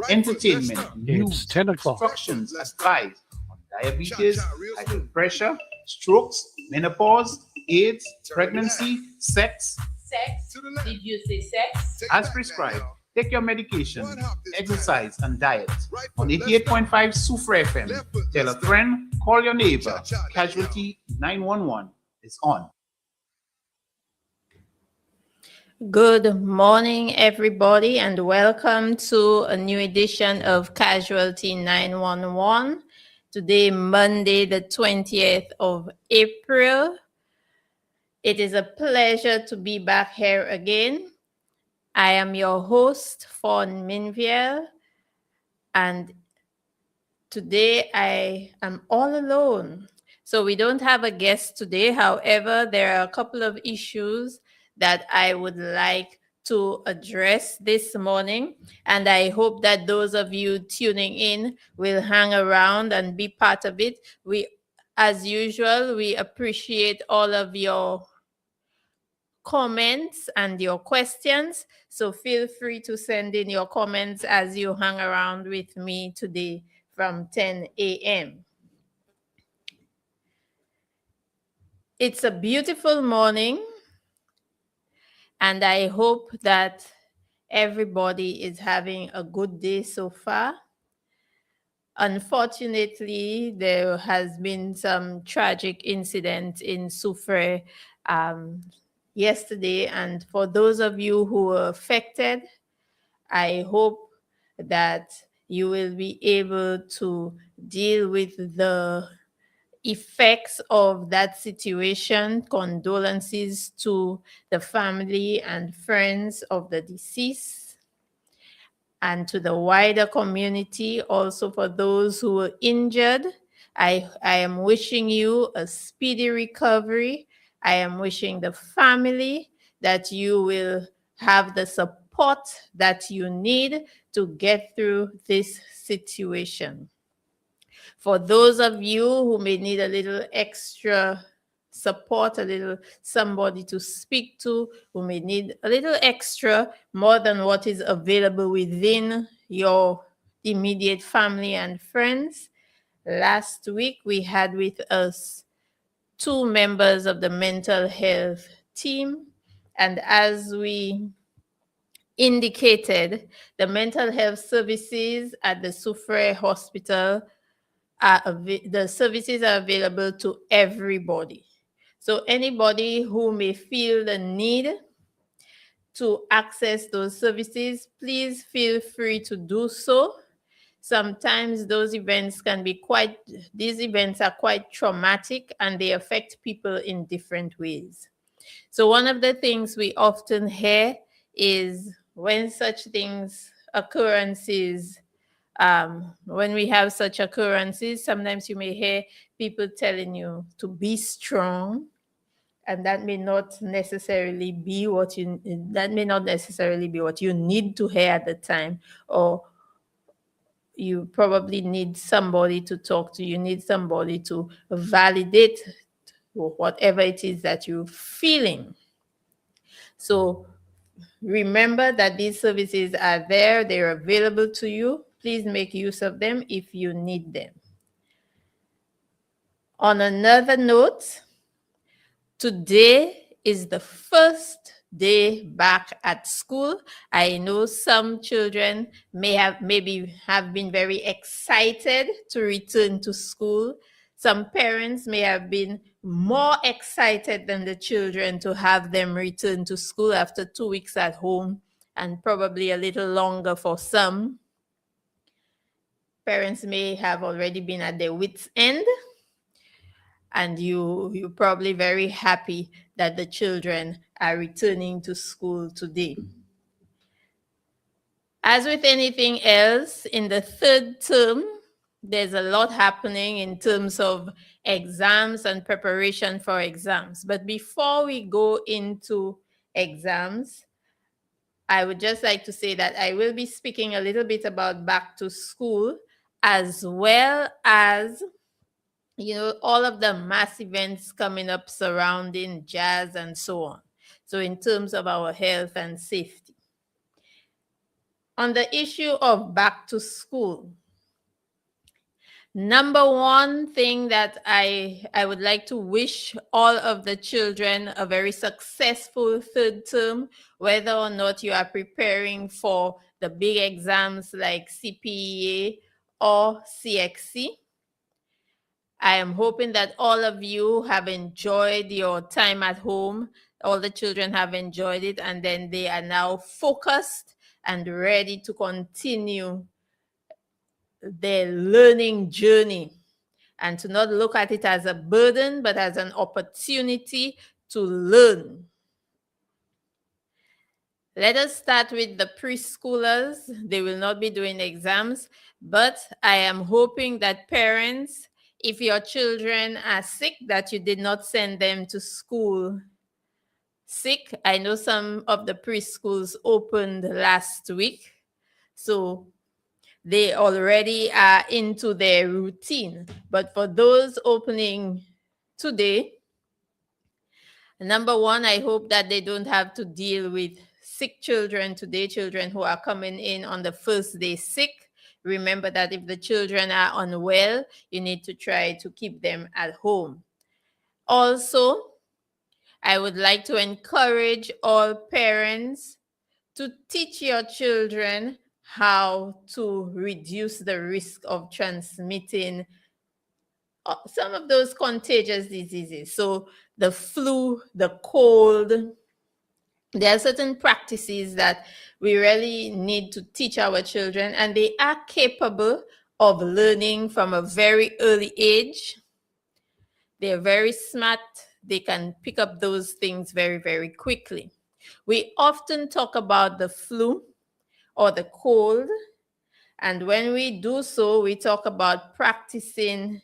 entertainment, It's news, 10 o'clock. instructions, advice on diabetes, high blood pressure, strokes, menopause, AIDS, pregnancy, sex. Sex? Did you say sex? As prescribed, take your medication, exercise, and diet. On 88.5 Sufra FM, tell a friend, call your neighbor. Casualty 911 is on. Good morning, everybody, and welcome to a new edition of Casualty 911. Today, Monday, the 20th of April. It is a pleasure to be back here again. I am your host, Fawn Minviel, and today I am all alone. So we don't have a guest today. However, there are a couple of issues that I would like to address this morning. And I hope that those of you tuning in will hang around and be part of it. As usual, we appreciate all of your comments and your questions. So feel free to send in your comments as you hang around with me today from 10 a.m. It's a beautiful morning, and I hope that everybody is having a good day so far. Unfortunately, there has been some tragic incident in Soufrière yesterday, and for those of you who were affected, I hope that you will be able to deal with the effects of that situation. Condolences to the family and friends of the deceased and to the wider community. Also, for those who were injured, I am wishing you a speedy recovery. I am wishing the family that you will have the support that you need to get through this situation. For those of you who may need a little extra support, a little somebody to speak to, who may need a little extra, more than what is available within your immediate family and friends. Last week, we had with us 2 members of the mental health team. And as we indicated, the mental health services at the Soufrière Hospital the services are available to everybody. So anybody who may feel the need to access those services, please feel free to do so. Sometimes these events are quite traumatic, and they affect people in different ways. So one of the things we often hear is when we have such occurrences, sometimes you may hear people telling you to be strong, and that may not necessarily be what you need to hear at the time, or you probably need somebody to talk to. You need somebody to validate whatever it is that you're feeling. So remember that these services are there, they're available to you. Please make use of them if you need them. On another note, today is the first day back at school. I know some children may have been very excited to return to school. Some parents may have been more excited than the children to have them return to school after 2 weeks at home, and probably a little longer for some. Parents may have already been at their wits' end, and you're probably very happy that the children are returning to school today. As with anything else, in the third term, there's a lot happening in terms of exams and preparation for exams. But before we go into exams, I would just like to say that I will be speaking a little bit about back to school, as well as all of the mass events coming up surrounding jazz and so on. So in terms of our health and safety. On the issue of back to school, number one thing that I would like to wish all of the children a very successful third term, whether or not you are preparing for the big exams like CPEA or CXC. I am hoping that all of you have enjoyed your time at home. All the children have enjoyed it, and then they are now focused and ready to continue their learning journey, and to not look at it as a burden, but as an opportunity to learn. Let us start with the preschoolers. They will not be doing exams, but I am hoping that parents, if your children are sick, that you did not send them to school sick. I know some of the preschools opened last week, so they already are into their routine. But for those opening today, number one, I hope that they don't have to deal with sick children today, children who are coming in on the first day sick. Remember that if the children are unwell, you need to try to keep them at home. Also, I would like to encourage all parents to teach your children how to reduce the risk of transmitting some of those contagious diseases. So the flu, the cold, there are certain practices that we really need to teach our children, and they are capable of learning from a very early age. They're very smart. They can pick up those things very, very quickly. We often talk about the flu or the cold, and when we do so, we talk about practicing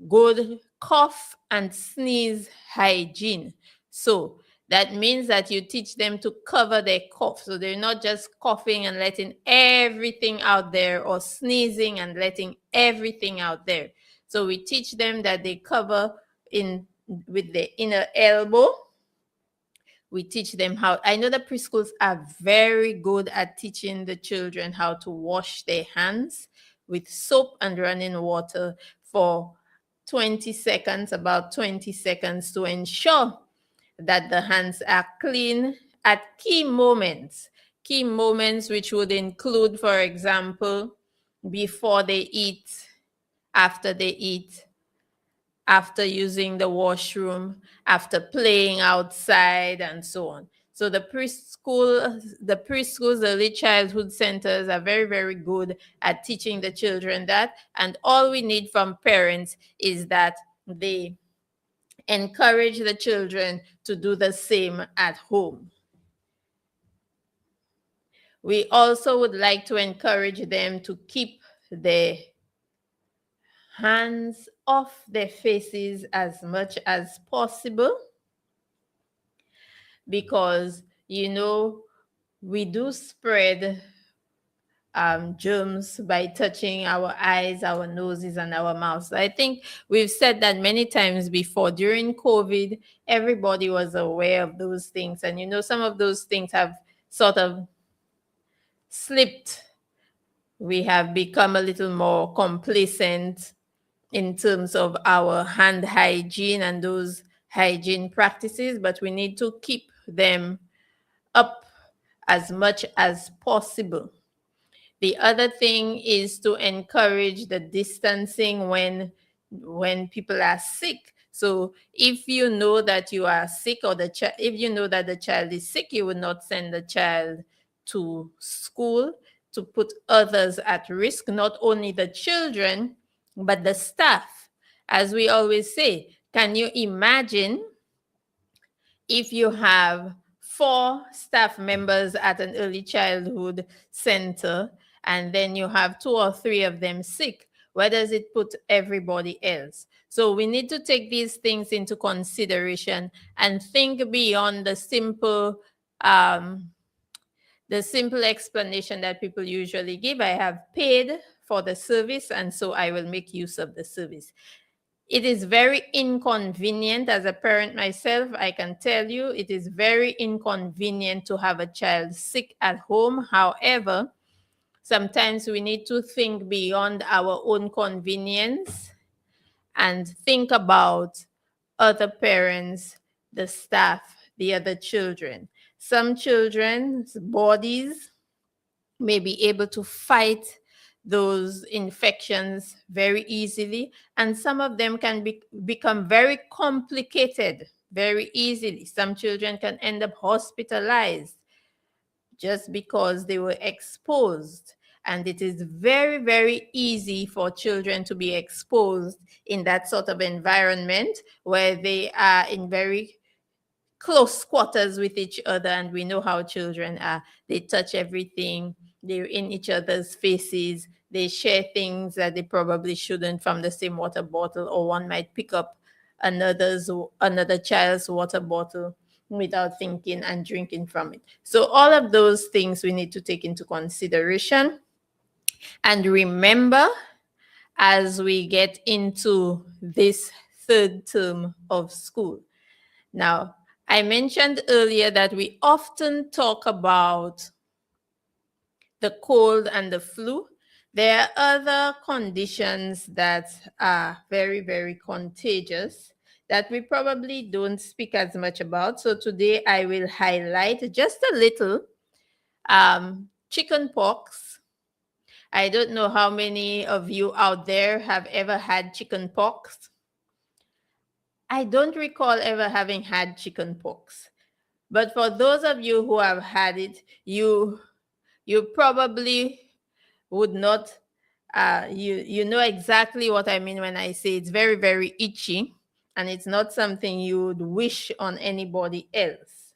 good cough and sneeze hygiene. So that means that you teach them to cover their cough. So they're not just coughing and letting everything out there, or sneezing and letting everything out there. So we teach them that they cover in with the inner elbow. We teach them how, I know the preschools are very good at teaching the children how to wash their hands with soap and running water for 20 seconds, about 20 seconds, to ensure that the hands are clean at key moments which would include, for example, before they eat, after they eat, after using the washroom, after playing outside, and so on. So the preschools, the early childhood centers are very, very good at teaching the children that. And all we need from parents is that they encourage the children to do the same at home. We also would like to encourage them to keep their hands off their faces as much as possible, because we do spread germs by touching our eyes, our noses, and our mouths. I think we've said that many times before. During COVID, everybody was aware of those things, and some of those things have sort of slipped. We have become a little more complacent in terms of our hand hygiene and those hygiene practices, but we need to keep them up as much as possible. The other thing is to encourage the distancing when people are sick. So if you know that you are sick, or if you know that the child is sick, you would not send the child to school to put others at risk, not only the children, but the staff. As we always say, can you imagine if you have 4 staff members at an early childhood center, and then you have 2 or 3 of them sick? Where does it put everybody else? So we need to take these things into consideration and think beyond the simple explanation that people usually give. I have paid for the service, and so I will make use of the service. It is very inconvenient. As a parent myself, I can tell you it is very inconvenient to have a child sick at home. However, Sometimes we need to think beyond our own convenience and think about other parents, the staff, the other children. Some children's bodies may be able to fight those infections very easily, and some of them can become very complicated very easily. Some children can end up hospitalized just because they were exposed. And it is very, very easy for children to be exposed in that sort of environment where they are in very close quarters with each other. And we know how children are. They touch everything, they're in each other's faces, they share things that they probably shouldn't from the same water bottle, or one might pick up another child's water bottle without thinking and drinking from it. So all of those things we need to take into consideration. And remember, as we get into this third term of school. Now, I mentioned earlier that we often talk about the cold and the flu. There are other conditions that are very, very contagious that we probably don't speak as much about. So today I will highlight just a little chicken pox. I don't know how many of you out there have ever had chicken pox. I don't recall ever having had chicken pox. But for those of you who have had it, you probably would not, you know exactly what I mean when I say it's very, very itchy, and it's not something you would wish on anybody else.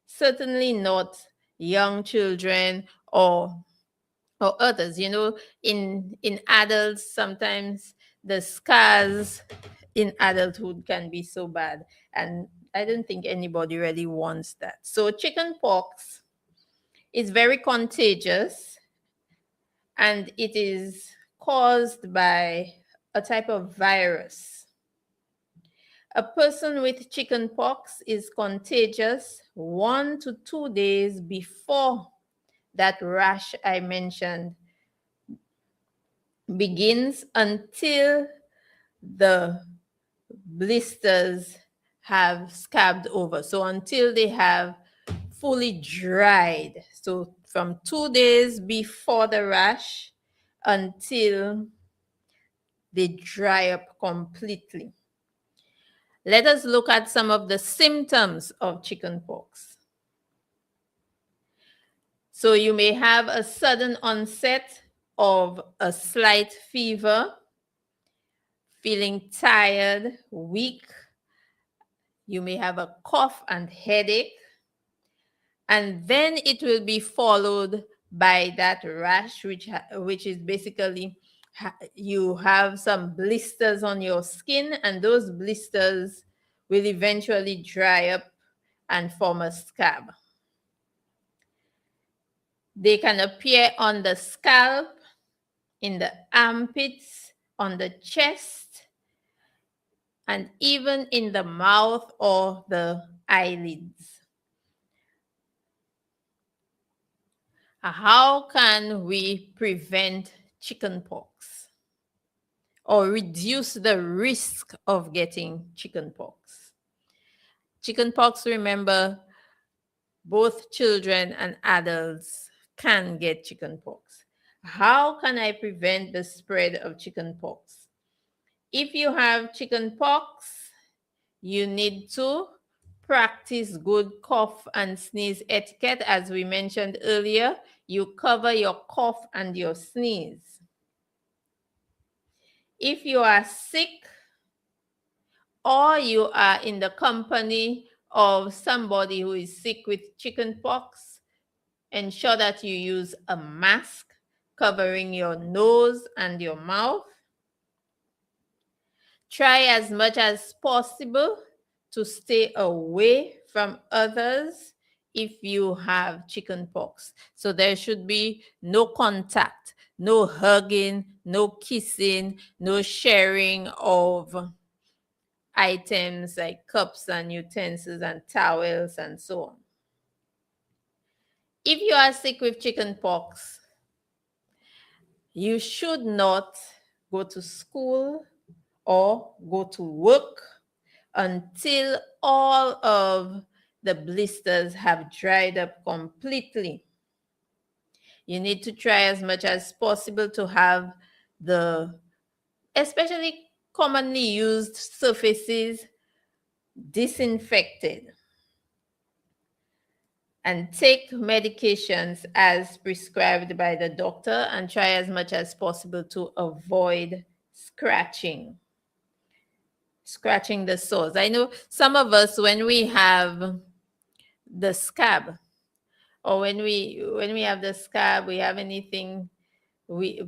Certainly not young children or others. You know, in adults, sometimes the scars in adulthood can be so bad, and I don't think anybody really wants that. So chicken pox is very contagious, and it is caused by a type of virus. A person with chicken pox is contagious 1 to 2 days before that rash I mentioned begins, until the blisters have scabbed over. So until they have fully dried. So from 2 days before the rash until they dry up completely. Let us look at some of the symptoms of chickenpox. So you may have a sudden onset of a slight fever, feeling tired, weak. You may have a cough and headache. And then it will be followed by that rash, which is basically you have some blisters on your skin, and those blisters will eventually dry up and form a scab. They can appear on the scalp, in the armpits, on the chest, and even in the mouth or the eyelids. How can we prevent chickenpox or reduce the risk of getting chickenpox? Chickenpox, remember, both children and adults can get chickenpox. How can I prevent the spread of chickenpox? If you have chickenpox, you need to practice good cough and sneeze etiquette. As we mentioned earlier, you cover your cough and your sneeze. If you are sick or you are in the company of somebody who is sick with chickenpox, ensure that you use a mask covering your nose and your mouth. Try as much as possible to stay away from others if you have chickenpox. So there should be no contact, no hugging, no kissing, no sharing of items like cups and utensils and towels and so on. If you are sick with chickenpox, You should not go to school or go to work until all of the blisters have dried up completely. You need to try as much as possible to have the especially commonly used surfaces disinfected, and take medications as prescribed by the doctor, and try as much as possible to avoid scratching the sores. I know some of us, when we have the scab, or when we have the scab, we have anything, we,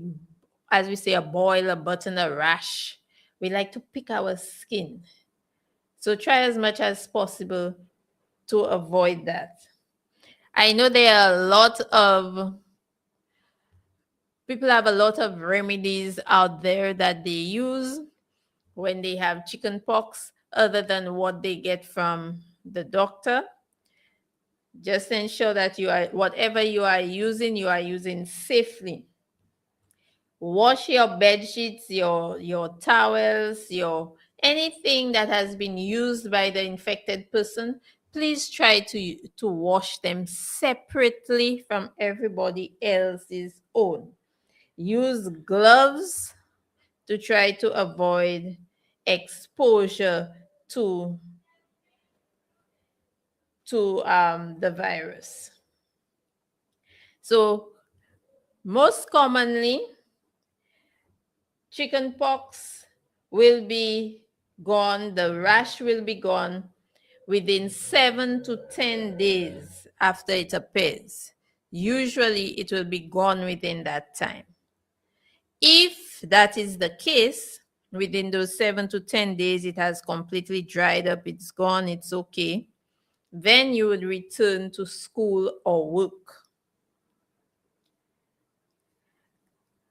as we say, a boil, a button, a rash, we like to pick our skin. So try as much as possible to avoid that. I know there are a lot of people have a lot of remedies out there that they use when they have chicken pox, other than what they get from the doctor. Just ensure that whatever you are using safely. Wash your bed sheets, your towels, your anything that has been used by the infected person. Please try to wash them separately from everybody else's own. Use gloves to try to avoid exposure to the virus. So most commonly, chicken pox will be gone, the rash will be gone within 7 to 10 days after it appears. Usually it will be gone within that time. If that is the case, within those 7 to 10 days, it has completely dried up, it's gone, it's okay, then you would return to school or work.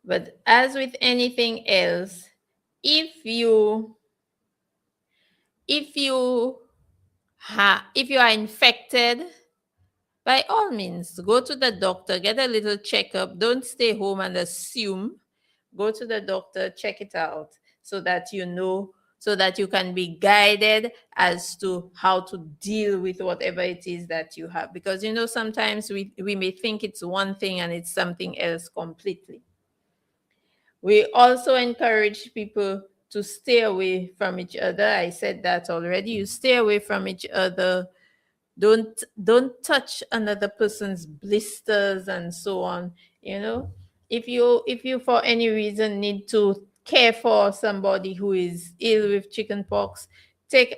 But as with anything else, if you are infected, by all means, go to the doctor, get a little checkup. Don't stay home and assume. Go to the doctor, check it out, so that you know, so that you can be guided as to how to deal with whatever it is that you have. Because, sometimes we may think it's one thing and it's something else completely. We also encourage people to stay away from each other. I said that already. You stay away from each other. Don't touch another person's blisters and so on. If you for any reason need to care for somebody who is ill with chickenpox, take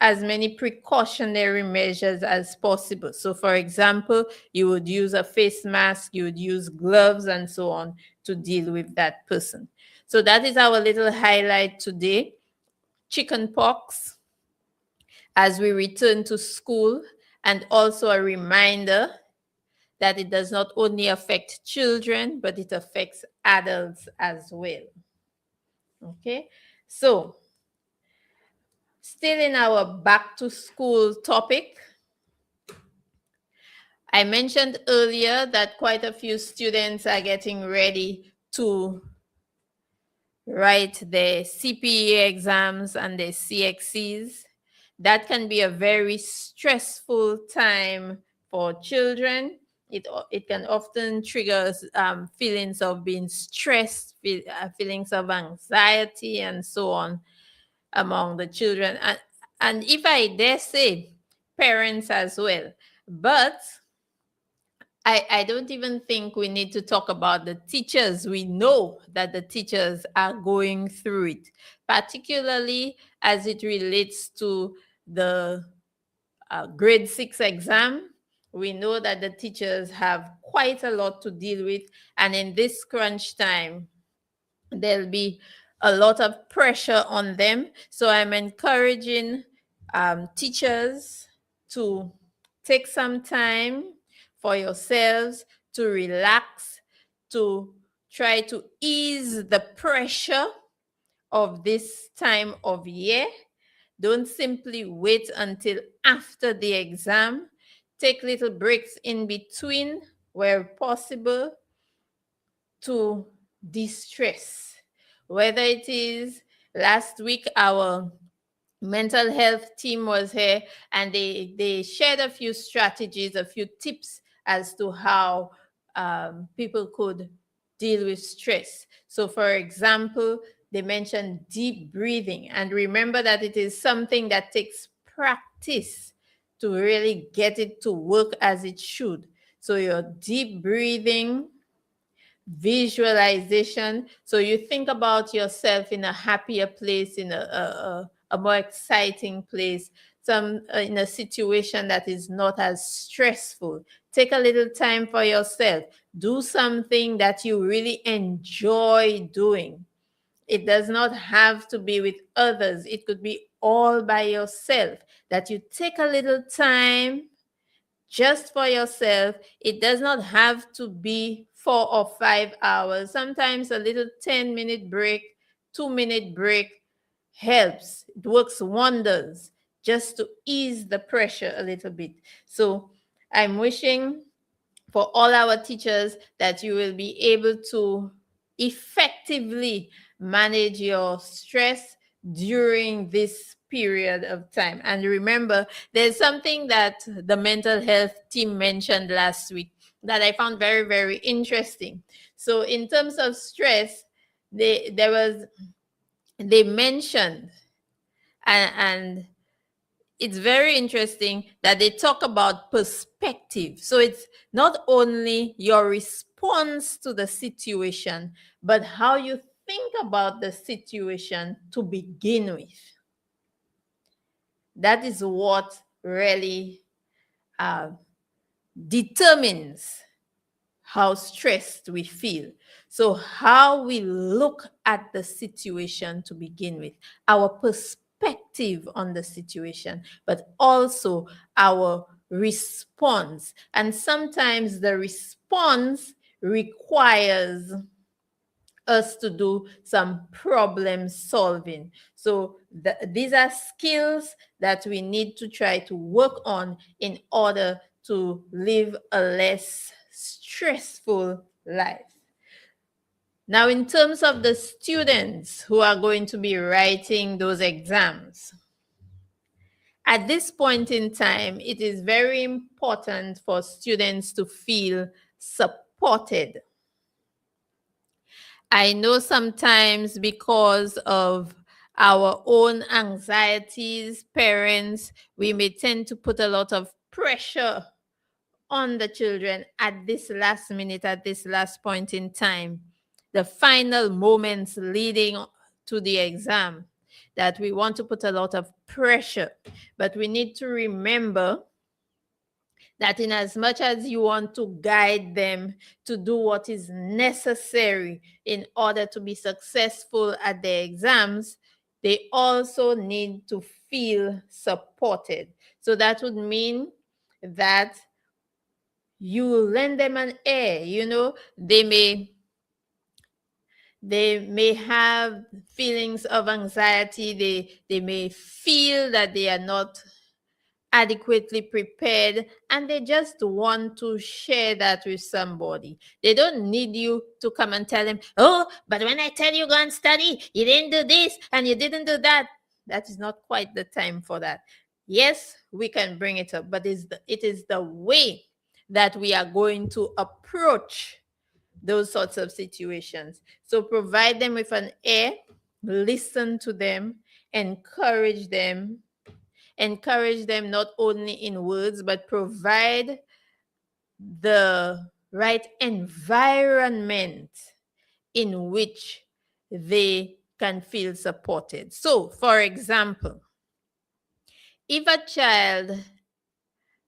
as many precautionary measures as possible. So, for example, you would use a face mask, you would use gloves, and so on to deal with that person. So that is our little highlight today, chickenpox, as we return to school, and also a reminder that it does not only affect children, but it affects adults as well. Okay, so still in our back to school topic, I mentioned earlier that quite a few students are getting ready to write their CPE exams and their CXCs. That can be a very stressful time for children. It can often trigger feelings of being stressed, feelings of anxiety, and so on among the children. And if I dare say, parents as well. But I don't even think we need to talk about the teachers. We know that the teachers are going through it, particularly as it relates to the grade 6 exam. We know that the teachers have quite a lot to deal with. And in this crunch time, there'll be a lot of pressure on them. So I'm encouraging teachers to take some time for yourselves to relax, to try to ease the pressure of this time of year. Don't simply wait until after the exam. Take little breaks in between where possible to de-stress. Whether it is last week, our mental health team was here and they shared a few strategies, a few tips as to how people could deal with stress. So, for example, they mentioned deep breathing. And remember that it is something that takes practice to really get it to work as it should. So, your deep breathing, visualization. So you think about yourself in a happier place, in a more exciting place, some in a situation that is not as stressful. Take a little time for yourself. Do something that you really enjoy doing. It does not have to be with others. It could be all by yourself. That you take a little time just for yourself. It does not have to be 4 or 5 hours. Sometimes a little 10-minute break, 2-minute break helps. It works wonders just to ease the pressure a little bit. So I'm wishing for all our teachers that you will be able to effectively manage your stress during this period of time. And remember, there's something that the mental health team mentioned last week that I found very, very interesting. So in terms of stress, they mentioned, and it's very interesting that they talk about perspective. So it's not only your response to the situation, but how you think about the situation to begin with. That is what really determines how stressed we feel. So, how we look at the situation to begin with, our perspective on the situation, but also our response. And sometimes the response requires us to do some problem solving. So these are skills that we need to try to work on in order to live a less stressful life. Now, in terms of the students who are going to be writing those exams, at this point in time, it is very important for students to feel supported. I know sometimes because of our own anxieties, parents, we may tend to put a lot of pressure on the children at this last minute, at this last point in time, the final moments leading to the exam, that we want to put a lot of pressure. But we need to remember that in as much as you want to guide them to do what is necessary in order to be successful at their exams, they also need to feel supported. So that would mean that you lend them an ear. You know, they may have feelings of anxiety. They may feel that they are not adequately prepared, and they just want to share that with somebody. They don't need you to come and tell them, oh, but when I tell you go and study, you didn't do this and you didn't do that. That is not quite the time for that. Yes, we can bring it up, but it is the way that we are going to approach those sorts of situations. So provide them with an ear, listen to them, encourage them not only in words, but provide the right environment in which they can feel supported. So, for example, if a child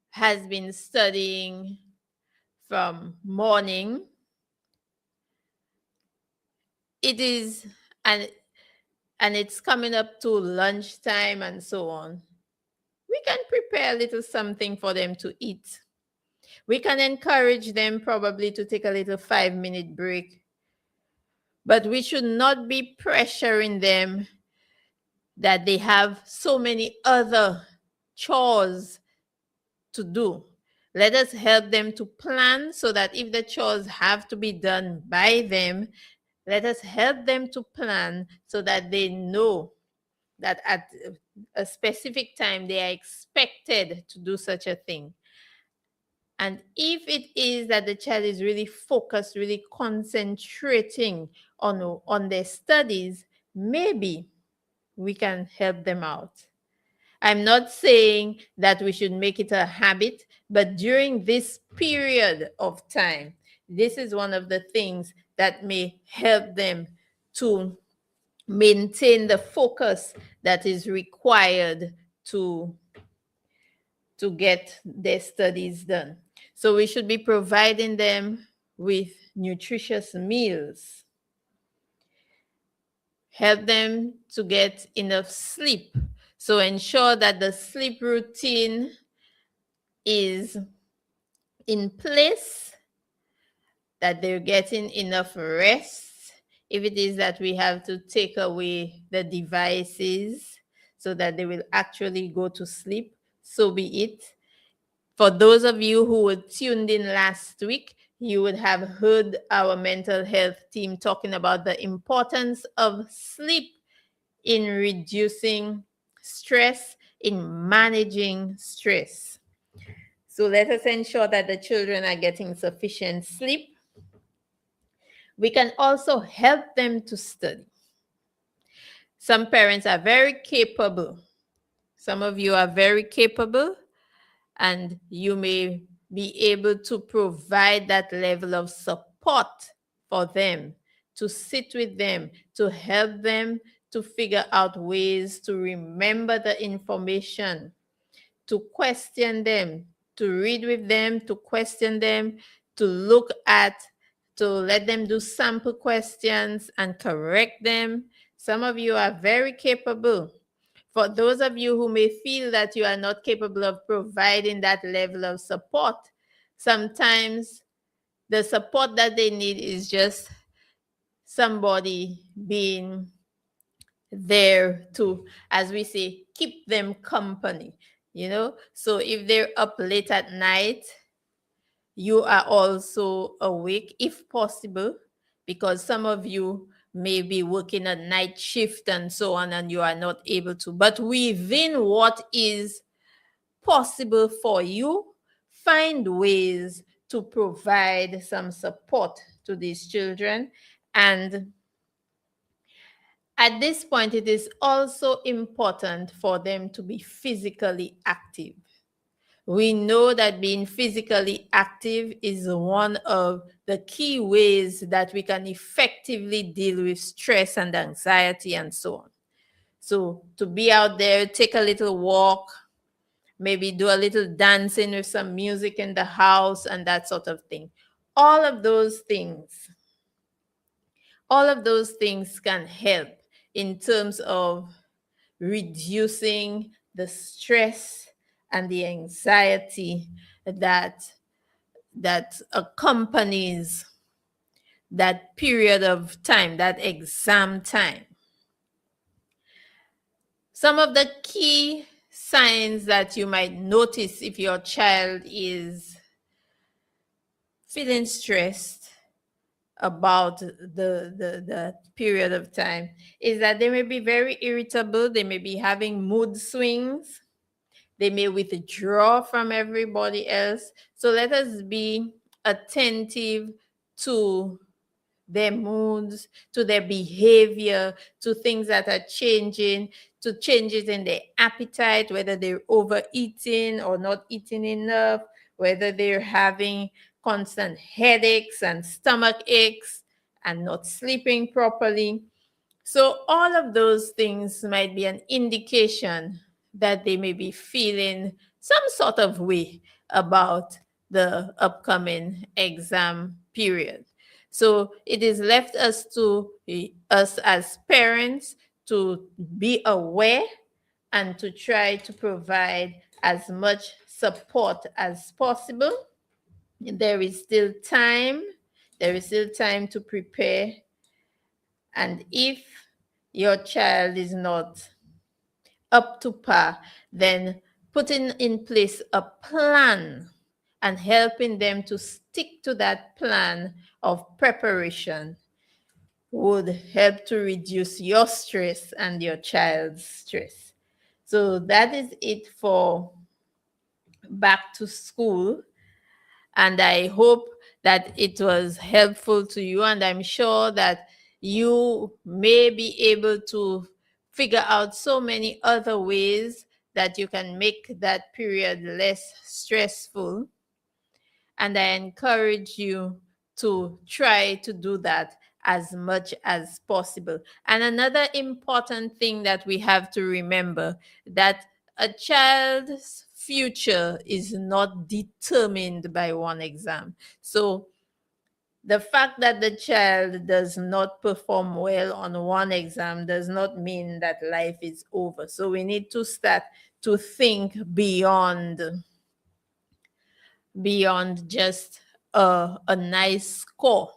has been studying from morning, it is and it's coming up to lunchtime and so on, we can prepare a little something for them to eat. We can encourage them probably to take a little 5-minute break, but we should not be pressuring them that they have so many other chores to do. Let us help them to plan so that if the chores have to be done by them, Let us help them to plan so that they know that at a specific time they are expected to do such a thing. And if it is that the child is really focused, really concentrating on their studies, maybe we can help them out. I'm not saying that we should make it a habit, but during this period of time, this is one of the things that may help them to maintain the focus that is required to get their studies done. So we should be providing them with nutritious meals. Help them to get enough sleep. So ensure that the sleep routine is in place, that they're getting enough rest. If it is that we have to take away the devices so that they will actually go to sleep, so be it. For those of you who were tuned in last week, you would have heard our mental health team talking about the importance of sleep in reducing stress, in managing stress. So let us ensure that the children are getting sufficient sleep. We can also help them to study. Some parents are very capable. Some of you are very capable, and you may be able to provide that level of support for them, to sit with them, to help them to figure out ways to remember the information, to question them, to read with them, to question them, to look at, to let them do sample questions and correct them. Some of you are very capable. For those of you who may feel that you are not capable of providing that level of support, sometimes the support that they need is just somebody being there to, as we say, keep them company, you know? So if they're up late at night, you are also awake if possible, because some of you may be working a night shift and so on, and you are not able to. But within what is possible for you, find ways to provide some support to these children. And at this point, it is also important for them to be physically active. We know that being physically active is one of the key ways that we can effectively deal with stress and anxiety and so on. So to be out there, take a little walk, maybe do a little dancing with some music in the house and that sort of thing. All of those things can help in terms of reducing the stress and the anxiety that accompanies that period of time, that exam time. Some of the key signs that you might notice if your child is feeling stressed about the period of time is that they may be very irritable, they may be having mood swings, they may withdraw from everybody else. So let us be attentive to their moods, to their behavior, to things that are changing, to changes in their appetite, whether they're overeating or not eating enough, whether they're having constant headaches and stomach aches and not sleeping properly. So all of those things might be an indication that they may be feeling some sort of way about the upcoming exam period. So it is left us as parents to be aware and to try to provide as much support as possible. There is still time. There is still time to prepare. And if your child is not up to par, then putting in place a plan and helping them to stick to that plan of preparation would help to reduce your stress and your child's stress. So that is it for back to school. And I hope that it was helpful to you. And I'm sure that you may be able to figure out so many other ways that you can make that period less stressful. And I encourage you to try to do that as much as possible. And another important thing that we have to remember, that a child's future is not determined by one exam. So the fact that the child does not perform well on one exam does not mean that life is over. So we need to start to think beyond just a nice score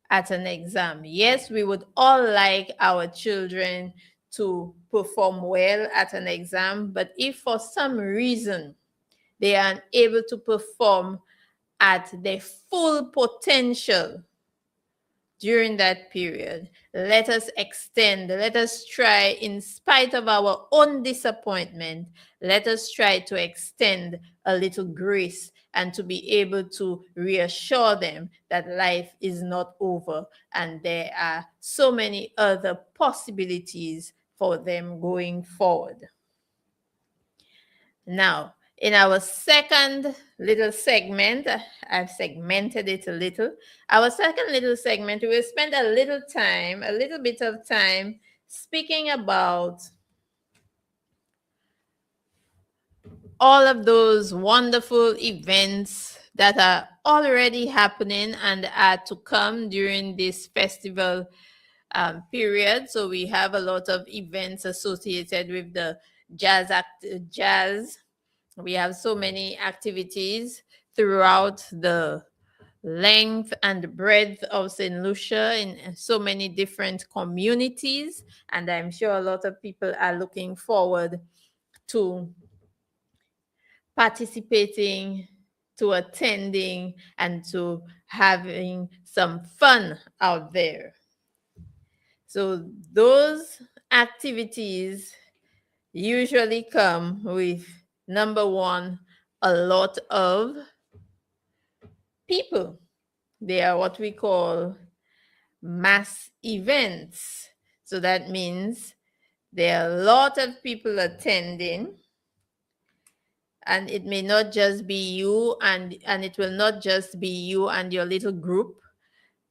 at an exam. Yes, we would all like our children to perform well at an exam, but if for some reason they are unable to perform at their full potential during that period, let us extend, let us try, in spite of our own disappointment, let us try to extend a little grace and to be able to reassure them that life is not over and there are so many other possibilities for them going forward. Now, in our second little segment, I've segmented it a little. Our second little segment, we will spend a little bit of time speaking about all of those wonderful events that are already happening and are to come during this festival period. So we have a lot of events associated with the jazz. We have so many activities throughout the length and breadth of St. Lucia in so many different communities. And I'm sure a lot of people are looking forward to participating, to attending, and to having some fun out there. So those activities usually come with, number one, a lot of people. They are what we call mass events. So that means there are a lot of people attending, and it may not just be you, and it will not just be you and your little group.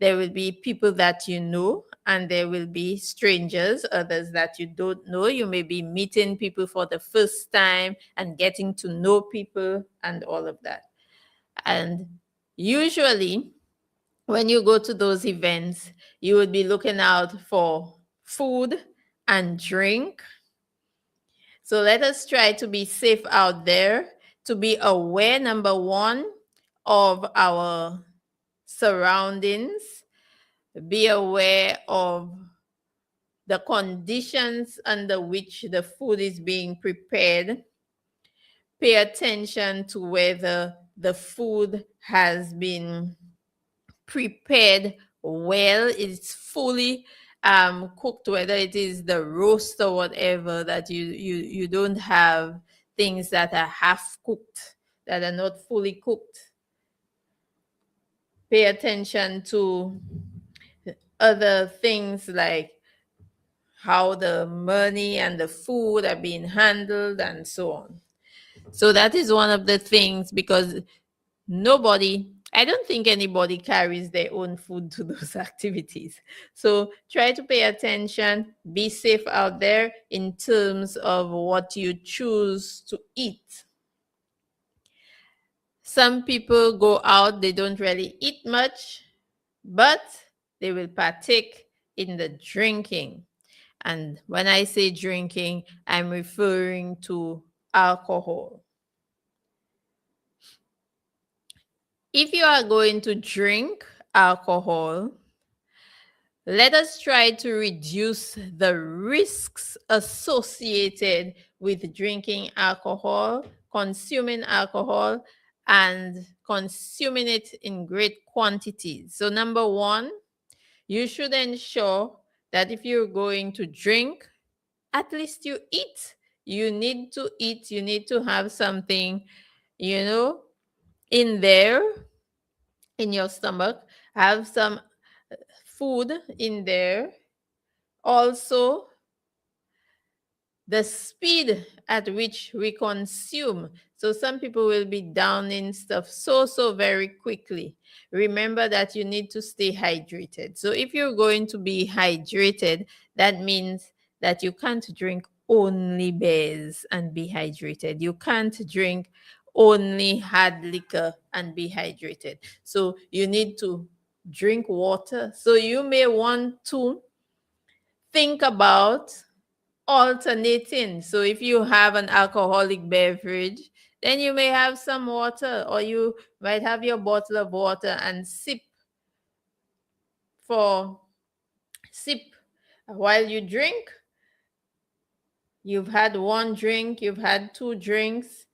There will be people that you know, and there will be strangers, others that you don't know. You may be meeting people for the first time and getting to know people and all of that. And usually, when you go to those events, you would be looking out for food and drink. So let us try to be safe out there, to be aware, number one, of our surroundings, be aware of the conditions under which the food is being prepared. Pay attention to whether the food has been prepared well, it's fully cooked, whether it is the roast or whatever, that you don't have things that are half cooked, that are not fully cooked. Pay attention to other things like how the money and the food are being handled and so on. So that is one of the things, because I don't think anybody carries their own food to those activities. So try to pay attention, be safe out there in terms of what you choose to eat. Some people go out, they don't really eat much, but they will partake in the drinking. And when I say drinking, I'm referring to alcohol. If you are going to drink alcohol, let us try to reduce the risks associated with drinking alcohol, consuming alcohol, and consuming it in great quantities. So number one, you should ensure that if you're going to drink, at least you eat. You need to eat. You need to have something, you know, in there, in your stomach. Have some food in there. Also, the speed at which we consume. So some people will be downing stuff so very quickly. Remember that you need to stay hydrated. So if you're going to be hydrated, that means that you can't drink only beers and be hydrated. You can't drink only hard liquor and be hydrated. So you need to drink water. So you may want to think about alternating. So if you have an alcoholic beverage, then you may have some water, or you might have your bottle of water and for sip while you drink. You've had one drink, you've had two drinks,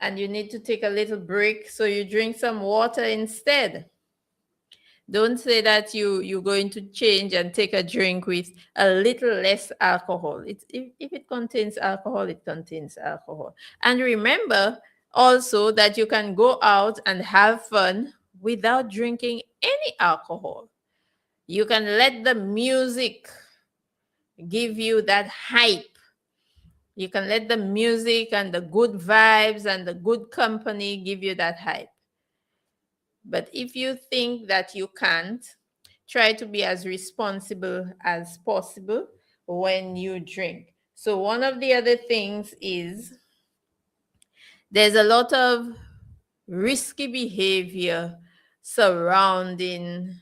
and you need to take a little break, so you drink some water instead. Don't say that you're going to change and take a drink with a little less alcohol. If it contains alcohol, it contains alcohol. And remember also that you can go out and have fun without drinking any alcohol. You can let the music give you that hype. You can let the music and the good vibes and the good company give you that hype. But if you think that you can't, try to be as responsible as possible when you drink. So one of the other things is there's a lot of risky behavior surrounding,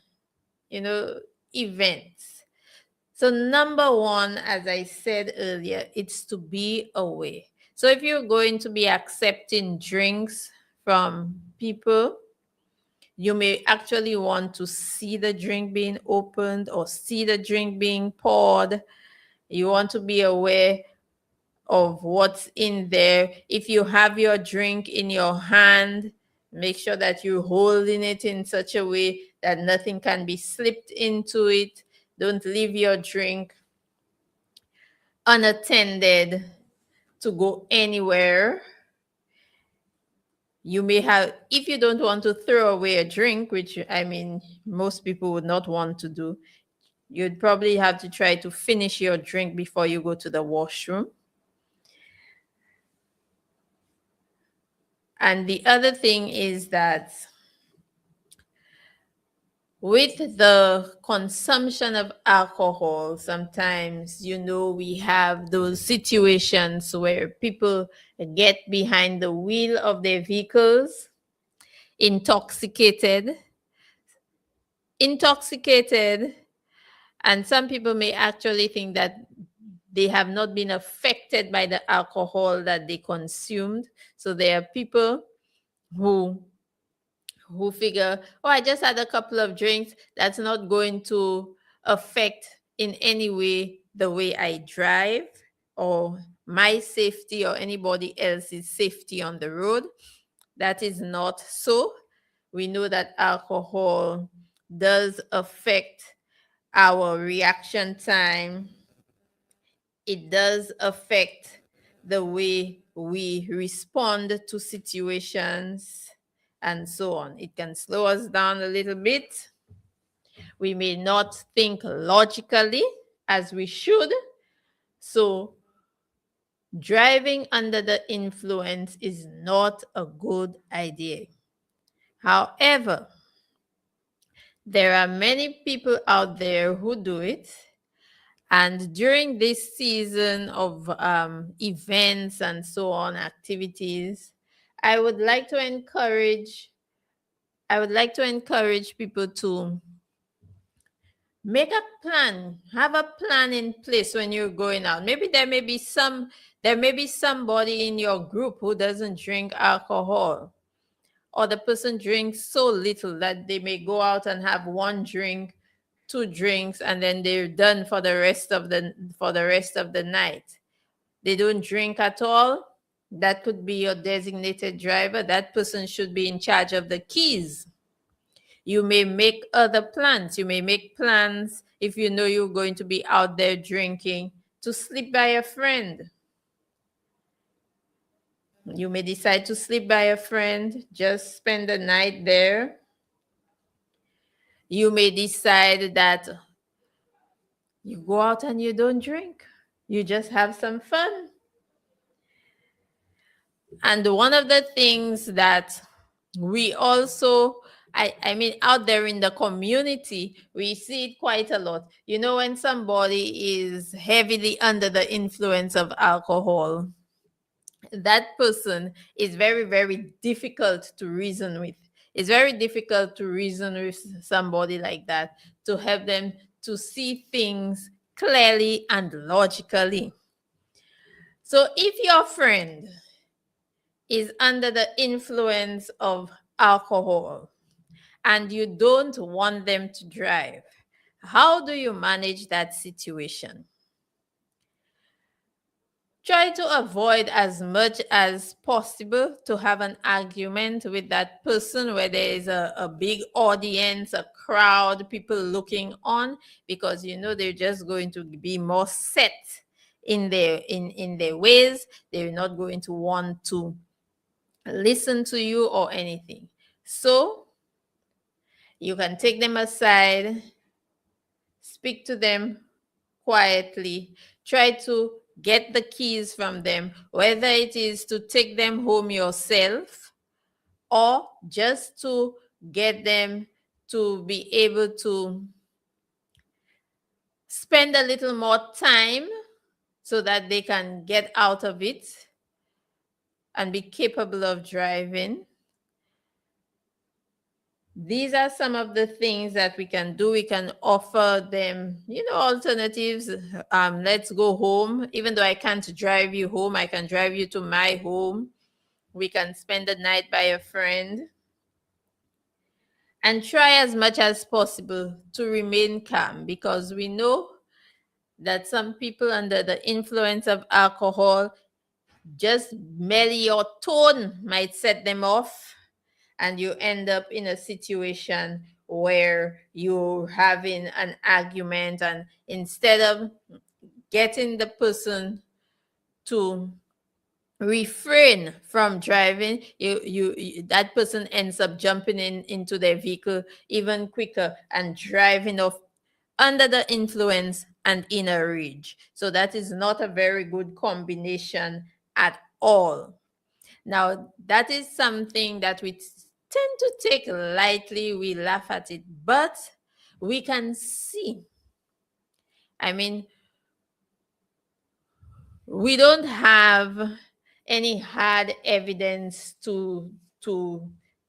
events. So number one, as I said earlier, it's to be aware. So if you're going to be accepting drinks from people, you may actually want to see the drink being opened or see the drink being poured. You want to be aware of what's in there. If you have your drink in your hand, make sure that you're holding it in such a way that nothing can be slipped into it. Don't leave your drink unattended to go anywhere. You may have, if you don't want to throw away a drink, which most people would not want to do, you'd probably have to try to finish your drink before you go to the washroom. And the other thing is that with the consumption of alcohol, sometimes, we have those situations where people get behind the wheel of their vehicles intoxicated, and some people may actually think that they have not been affected by the alcohol that they consumed. So there are people who figure, oh, I just had a couple of drinks. That's not going to affect in any way the way I drive or my safety or anybody else's safety on the road. That is not so. We know that alcohol does affect our reaction time. It does affect the way we respond to situations and so on. It can slow us down a little bit. We may not think logically as we should. So driving under the influence is not a good idea. However, there are many people out there who do it. And during this season of events and so on, activities, I would like to encourage people to make a plan, have a plan in place when you're going out. Maybe there may be somebody in your group who doesn't drink alcohol, or the person drinks so little that they may go out and have one drink, two drinks, and then they're done for the rest of the night. They don't drink at all. That could be your designated driver. That person should be in charge of the keys. You may make other plans. You may make plans if you know you're going to be out there drinking to sleep by a friend. You may decide to sleep by a friend, just spend the night there. You may decide that you go out and you don't drink. You just have some fun. And one of the things that we also, I mean, out there in the community, we see it quite a lot. You know, when somebody is heavily under the influence of alcohol, that person is very, very difficult to reason with. It's very difficult to reason with somebody like that, to help them to see things clearly and logically. So if your friend is under the influence of alcohol and you don't want them to drive, how do you manage that situation? Try to avoid as much as possible to have an argument with that person where there is a big audience, a crowd, people looking on, because you know they're just going to be more set in their ways. They're not going to want to listen to you or anything. So you can take them aside, speak to them quietly, try to get the keys from them, whether it is to take them home yourself or just to get them to be able to spend a little more time so that they can get out of it and be capable of driving. These are some of the things that we can do. We can offer them, alternatives. Let's go home. Even though I can't drive you home, I can drive you to my home. We can spend the night by a friend. And try as much as possible to remain calm, because we know that some people under the influence of alcohol, just merely your tone might set them off, and you end up in a situation where you're having an argument, and instead of getting the person to refrain from driving, you that person ends up jumping into their vehicle even quicker and driving off under the influence and in a rage. So that is not a very good combination at all. Now, that is something that we tend to take lightly. We laugh at it, but we can see. I mean, we don't have any hard evidence to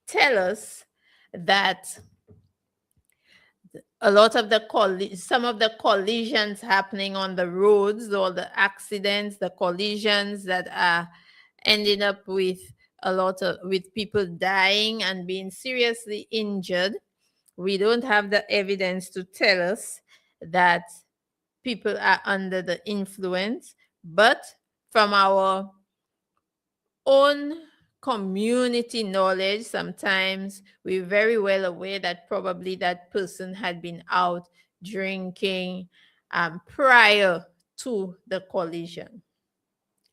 tell us that a lot of some of the collisions happening on the roads, or the accidents, the collisions that are ending up with with people dying and being seriously injured, we don't have the evidence to tell us that people are under the influence. But from our own community knowledge, sometimes we're very well aware that probably that person had been out drinking prior to the collision.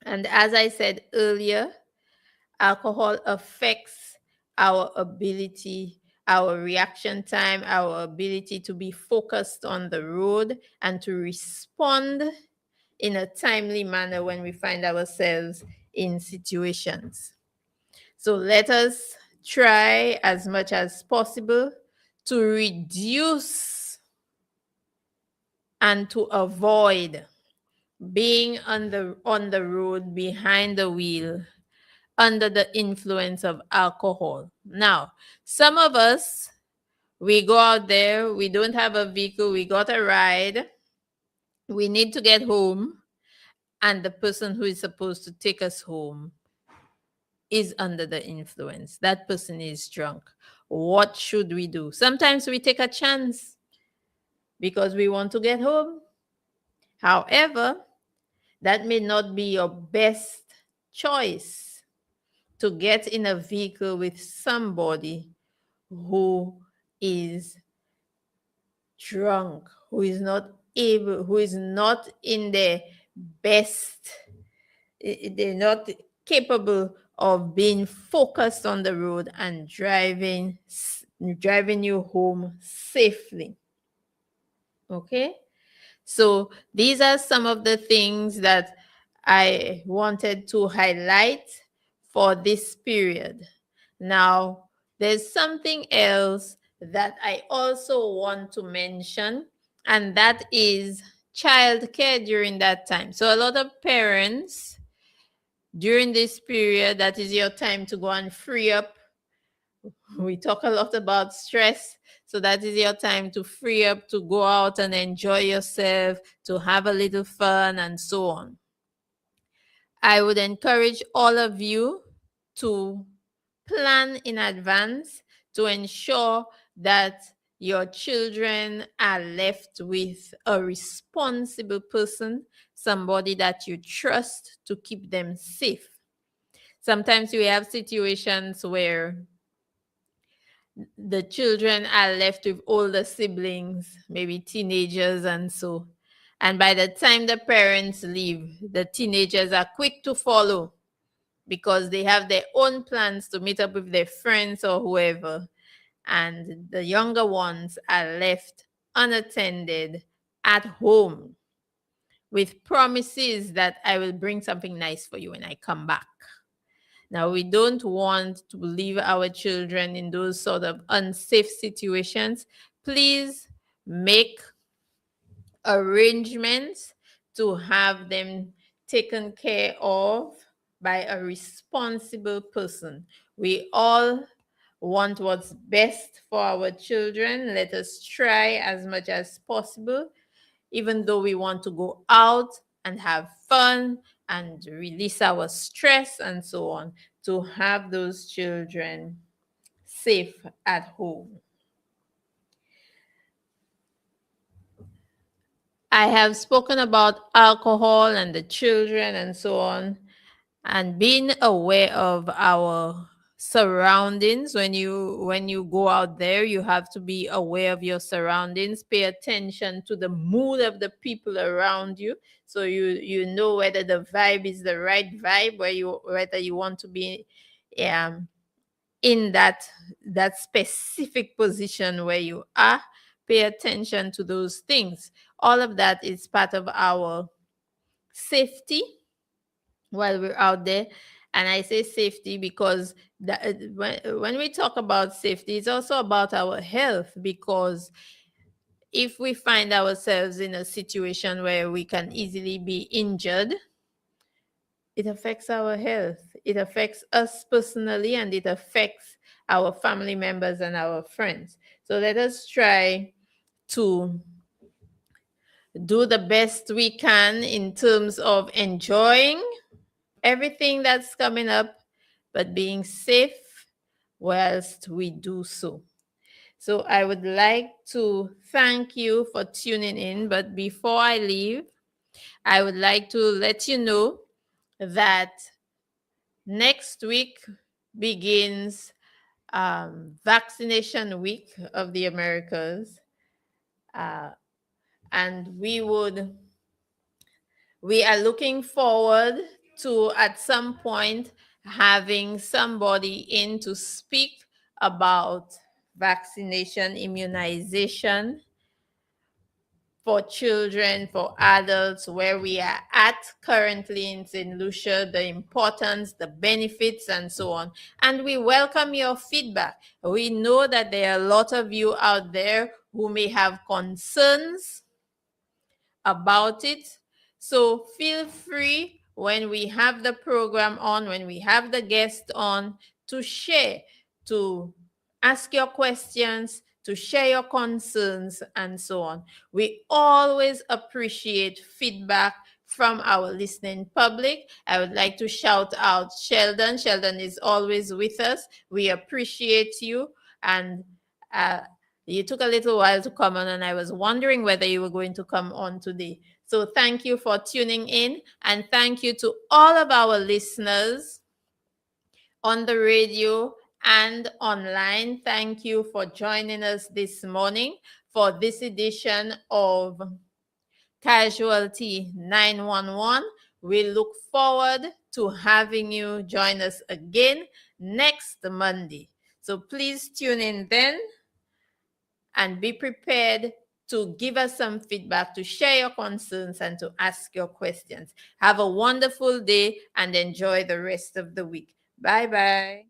And as I said earlier, alcohol affects our ability, our reaction time, our ability to be focused on the road and to respond in a timely manner when we find ourselves in situations. So let us try as much as possible to reduce and to avoid being on the road behind the wheel under the influence of alcohol. Now, some of us, we go out there, we don't have a vehicle, we got a ride, we need to get home, and the person who is supposed to take us home is under the influence. That person is drunk. What should we do? Sometimes we take a chance because we want to get home. However, that may not be your best choice, to get in a vehicle with somebody who is drunk, who is not able, who is not in their best, they're not capable of being focused on the road and driving you home safely. Okay, so these are some of the things that I wanted to highlight for this period. Now, there's something else that I also want to mention, and that is childcare during that time. So, a lot of parents during this period, that is your time to go and free up. We talk a lot about stress. So that is your time to free up, to go out and enjoy yourself, to have a little fun, and so on. I would encourage all of you to plan in advance to ensure that your children are left with a responsible person, somebody that you trust to keep them safe. Sometimes we have situations where the children are left with older siblings, maybe teenagers and so. And by the time the parents leave, the teenagers are quick to follow because they have their own plans to meet up with their friends or whoever. And the younger ones are left unattended at home with promises that I will bring something nice for you when I come back. Now, we don't want to leave our children in those sort of unsafe situations. Please make arrangements to have them taken care of by a responsible person. We all want what's best for our children. Let us try as much as possible, even though we want to go out and have fun and release our stress and so on, to have those children safe at home. I have spoken about alcohol and the children and so on, and being aware of our surroundings. When you go out there, you have to be aware of your surroundings. Pay attention to the mood of the people around you, so you know whether the vibe is the right vibe, whether you want to be in that specific position where you are. Pay attention to those things. All of that is part of our safety while we're out there. And I say safety because when we talk about safety, it's also about our health, because if we find ourselves in a situation where we can easily be injured, it affects our health. It affects us personally, and it affects our family members and our friends. So let us try to do the best we can in terms of enjoying everything that's coming up, but being safe whilst we do so. So I would like to thank you for tuning in. But before I leave, I would like to let you know that next week begins vaccination week of the Americas. And we are looking forward to, at some point, having somebody in to speak about vaccination, immunization for children, for adults, where we are at currently in St. Lucia, the importance, the benefits, and so on. And we welcome your feedback. We know that there are a lot of you out there who may have concerns about it. So feel free, when we have the program on, when we have the guest on, to share, to ask your questions, to share your concerns, and so on. We always appreciate feedback from our listening public. I would like to shout out Sheldon. Sheldon is always with us. We appreciate you. And you took a little while to come on, and I was wondering whether you were going to come on today. So thank you for tuning in, and thank you to all of our listeners on the radio and online. Thank you for joining us this morning for this edition of Casualty 911. We look forward to having you join us again next Monday. So please tune in then and be prepared to give us some feedback, to share your concerns, and to ask your questions. Have a wonderful day and enjoy the rest of the week. Bye bye.